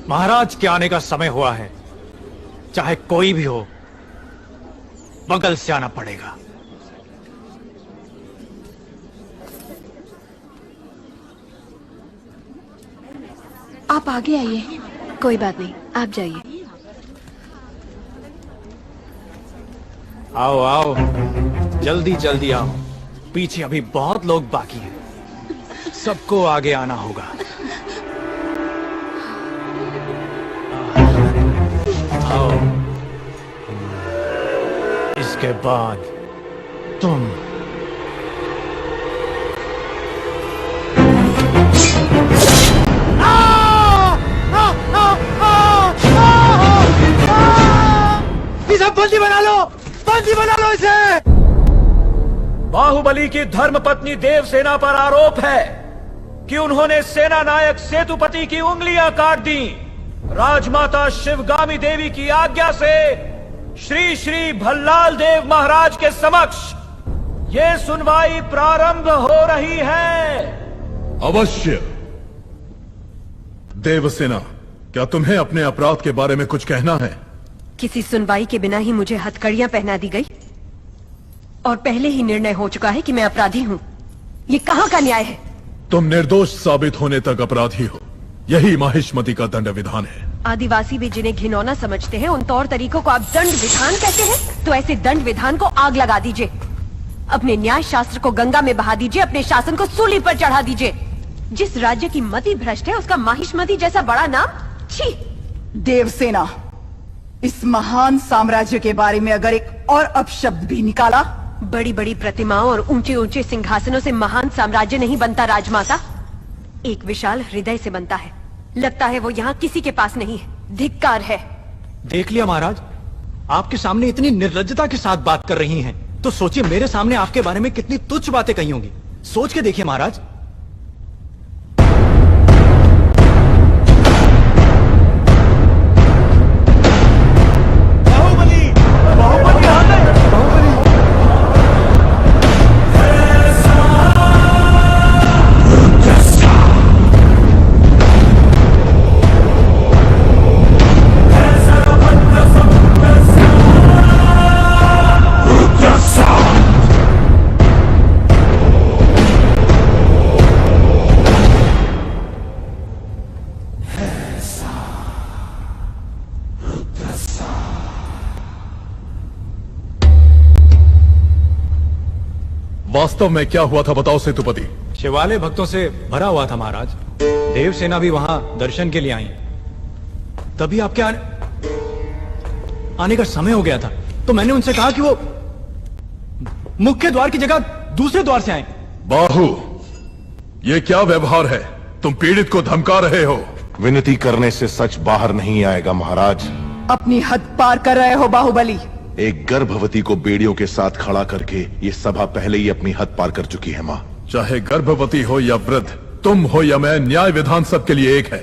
महाराज के आने का समय हुआ है। चाहे कोई भी हो, बगल से आना पड़ेगा। आप आगे आइए। कोई बात नहीं, आप जाइए। आओ आओ, जल्दी जल्दी आओ। पीछे अभी बहुत लोग बाकी हैं। सबको आगे आना होगा। आओ। इसके बाद तुम। इसे बंदी बना लो, बंदी बना लो इसे। बाहुबली की धर्मपत्नी देवसेना पर आरोप है कि उन्होंने सेना नायक सेतुपति की उंगलियां काट दी। राजमाता शिवगामी देवी की आज्ञा से श्री श्री भल्लाल देव महाराज के समक्ष ये सुनवाई प्रारंभ हो रही है। अवश्य। देवसेना, क्या तुम्हें अपने अपराध के बारे में कुछ कहना है? किसी सुनवाई के बिना ही मुझे हथकड़ियां पहना दी गई और पहले ही निर्णय हो चुका है कि मैं अपराधी हूँ। ये कहाँ का न्याय है? तुम निर्दोष साबित होने तक अपराधी हो। यही माहिष्मति का दंड विधान है। आदिवासी भी जिन्हें घिनौना समझते हैं, उन तौर तरीकों को आप दंड विधान कहते हैं? तो ऐसे दंड विधान को आग लगा दीजिए। अपने न्याय शास्त्र को गंगा में बहा दीजिए। अपने शासन को सूली पर चढ़ा दीजिए। जिस राज्य की मति भ्रष्ट है, उसका माहिष्मति जैसा बड़ा नाम। छी! देवसेना, इस महान साम्राज्य के बारे में अगर एक और अपशब्द भी निकाला। बड़ी बड़ी प्रतिमाओं और ऊंचे ऊंचे सिंहासनों से महान साम्राज्य नहीं बनता राजमाता, एक विशाल हृदय से बनता है। लगता है वो यहाँ किसी के पास नहीं है। धिक्कार है। देख लिया महाराज, आपके सामने इतनी निर्लज्जता के साथ बात कर रही हैं, तो सोचिए मेरे सामने आपके बारे में कितनी तुच्छ बातें कही होंगी। सोच के देखिए महाराज। वास्तव में क्या हुआ था बताओ सेतुपति। शिवालय भक्तों से भरा हुआ था महाराज। देवसेना भी वहां दर्शन के लिए आई। तभी आपके आने का समय हो गया था, तो मैंने उनसे कहा कि वो मुख्य द्वार की जगह दूसरे द्वार से आए। बाहु, ये क्या व्यवहार है? तुम पीड़ित को धमका रहे हो। विनती करने से सच बाहर नहीं आएगा महाराज। अपनी हद पार कर रहे हो बाहुबली। एक गर्भवती को बेड़ियों के साथ खड़ा करके ये सभा पहले ही अपनी हद पार कर चुकी है माँ। चाहे गर्भवती हो या वृद्ध, तुम हो या मैं, न्याय विधान सबके लिए एक है।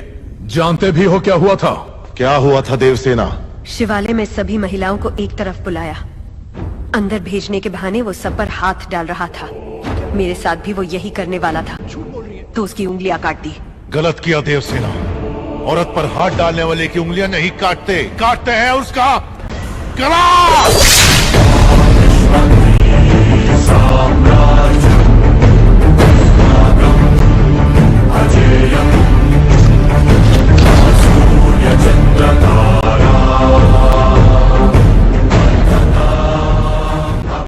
जानते भी हो क्या हुआ था? क्या हुआ था देवसेना? शिवालय में सभी महिलाओं को एक तरफ बुलाया। अंदर भेजने के बहाने वो सब पर हाथ डाल रहा था। मेरे साथ भी वो यही करने वाला था, तो उसकी उंगलियां काट दी। गलत किया देवसेना। औरत पर हाथ डालने वाले की उंगलियां नहीं काटते, काटते हैं उसका गला।